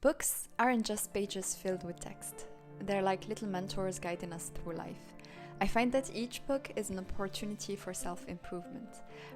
Books aren't just pages filled with text. They're like little mentors guiding us through life. I find that each book is an opportunity for self-improvement.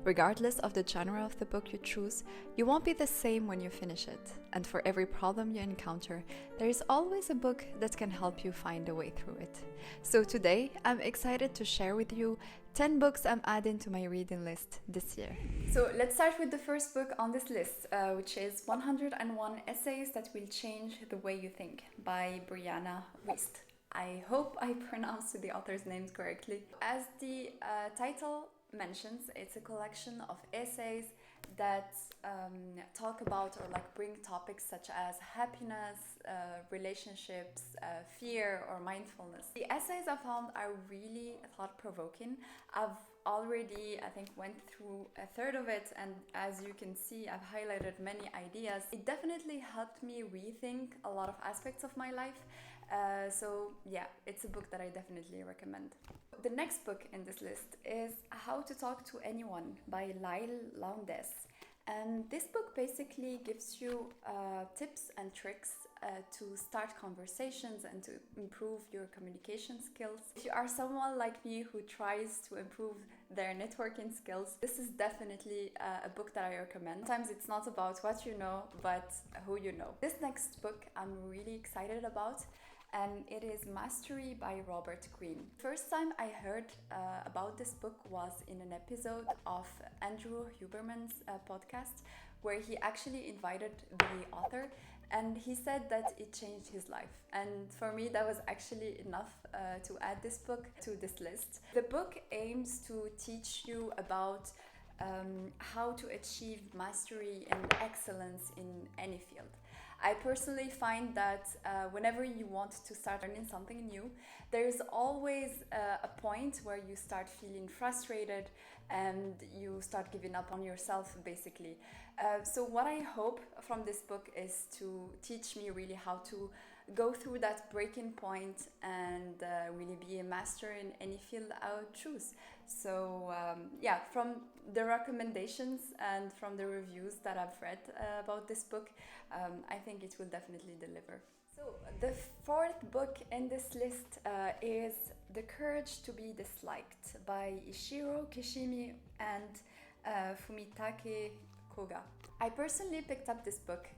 Regardless of the genre of the book you choose, you won't be the same when you finish it. And for every problem you encounter, there is always a book that can help you find a way through it. So today, I'm excited to share with you 10 books I'm adding to my reading list this year. So let's start with the first book on this list, which is 101 Essays That Will Change the Way You Think by Brianna Wiest. I hope I pronounced the author's names correctly. As the title mentions, it's a collection of essays that talk about or bring topics such as happiness, relationships, fear or mindfulness. The essays I found are really thought-provoking. I've already, I think, went through a third of it, and as you can see, I've highlighted many ideas. It definitely helped me rethink a lot of aspects of my life. So yeah, it's a book that I definitely recommend. The next book in this list is How to Talk to Anyone by Leil, Lowndes. And this book basically gives you tips and tricks to start conversations and to improve your communication skills. If you are someone like me who tries to improve their networking skills, this is definitely a book that I recommend. Sometimes it's not about what you know, but who you know. This next book I'm really excited about, and it is Mastery by Robert Greene. First time I heard about this book was in an episode of Andrew Huberman's podcast, where he actually invited the author, and he said that it changed his life. And for me, that was actually enough to add this book to this list. The book aims to teach you about how to achieve mastery and excellence in any field. I personally find that whenever you want to start learning something new, there's always a point where you start feeling frustrated and you start giving up on yourself, basically. So what I hope from this book is to teach me really how to go through that breaking point and really be a master in any field I would choose. So yeah, from the recommendations and from the reviews that I've read about this book, I think it will definitely deliver. So the fourth book in this list is The Courage to Be Disliked by Ichiro, Kishimi and Fumitake, Koga. I personally picked up this book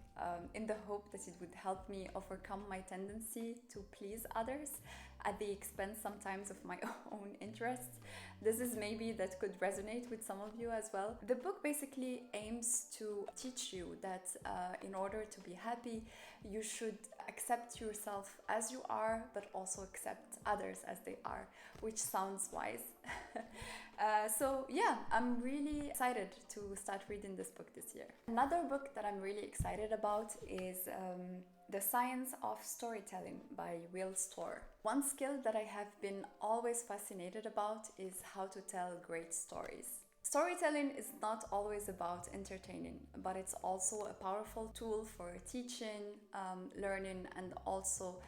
in the hope that it would help me overcome my tendency to please others at the expense sometimes of my own interests. This is maybe that could resonate with some of you as well. The book basically aims to teach you that in order to be happy, you should accept yourself as you are, but also accept others as they are, which sounds wise. So yeah, I'm really excited to start reading this book this year. Another book that I'm really excited about is The Science of Storytelling by Storr. One skill that I have been always fascinated about is how to tell great stories. Storytelling is not always about entertaining, but it's also a powerful tool for teaching, learning, and also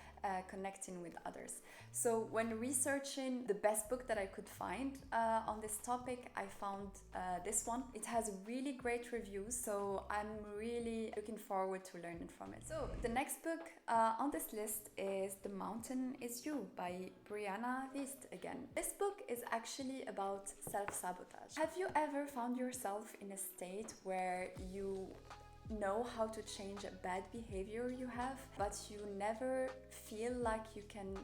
connecting with others. So when researching the best book that I could find on this topic, I found this one. It has really great reviews, so I'm really looking forward to learning from it. So the next book on this list is The Mountain Is You by Brianna Wiest again. This book is actually about self-sabotage. Have you ever found yourself in a state where you know how to change a bad behavior you have, but you never feel like you can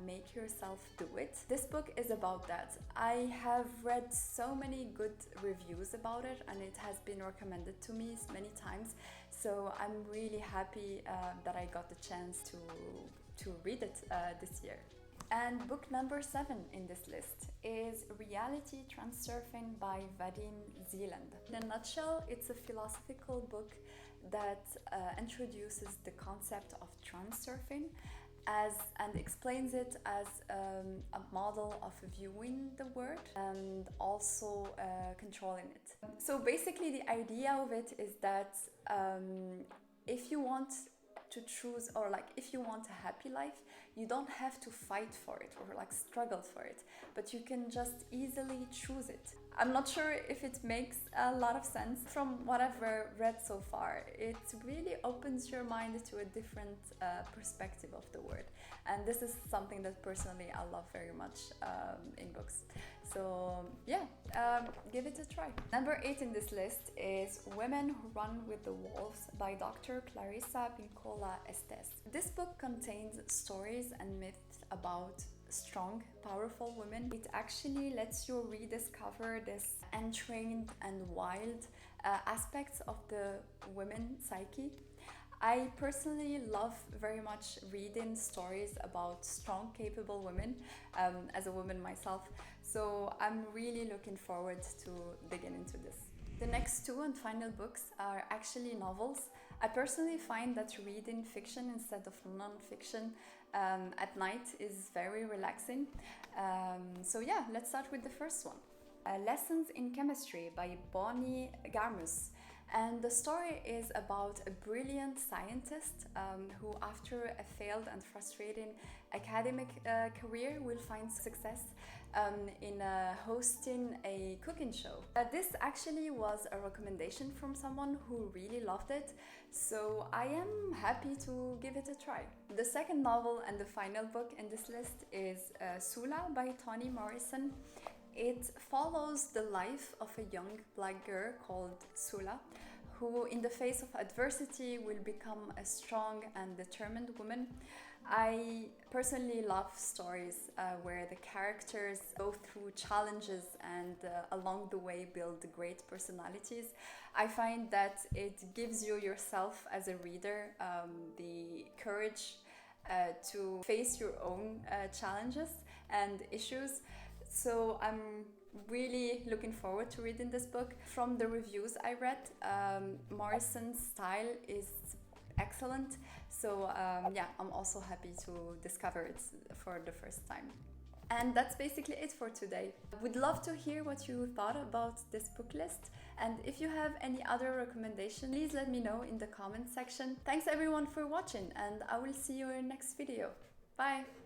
make yourself do it? This book is about that. I have read so many good reviews about it, and it has been recommended to me many times, so I'm really happy that I got the chance to read it this year. And book number 7 in this list is Reality Transurfing by Vadim, Zeland. In a nutshell, it's a philosophical book that introduces the concept of transurfing and explains it as a model of viewing the world and also controlling it. So basically the idea of it is that if you want to choose, or if you want a happy life, you don't have to fight for it or struggle for it, but you can just easily choose it. I'm not sure if it makes a lot of sense. From what I've read so far, it really opens your mind to a different perspective of the word. And this is something that personally I love very much in books. So yeah, give it a try. Number 8 in this list is Women Who Run with the Wolves by Dr. Clarissa Pinkola Estés. This book contains stories and myths about strong, powerful women. It actually lets you rediscover this untrained and wild aspects of the women psyche. I personally love very much reading stories about strong, capable women as a woman myself. So I'm really looking forward to digging into this. The next 2 and final books are actually novels. I personally find that reading fiction instead of non-fiction at night is very relaxing. So yeah, let's start with the first one. Lessons in Chemistry by Garmus. And the story is about a brilliant scientist who, after a failed and frustrating academic career, will find success in hosting a cooking show. This actually was a recommendation from someone who really loved it, so I am happy to give it a try. The second novel and the final book in this list is Sula by Toni Morrison. It follows the life of a young black girl called Sula, who in the face of adversity will become a strong and determined woman. I personally love stories where the characters go through challenges and along the way build great personalities. I find that it gives you yourself as a reader the courage to face your own challenges and issues. So I'm really looking forward to reading this book. From the reviews I read, Morrison's style is excellent. So yeah, I'm also happy to discover it for the first time. And that's basically it for today. Would love to hear what you thought about this book list. And if you have any other recommendations, please let me know in the comment section. Thanks everyone for watching, and I will see you in the next video. Bye!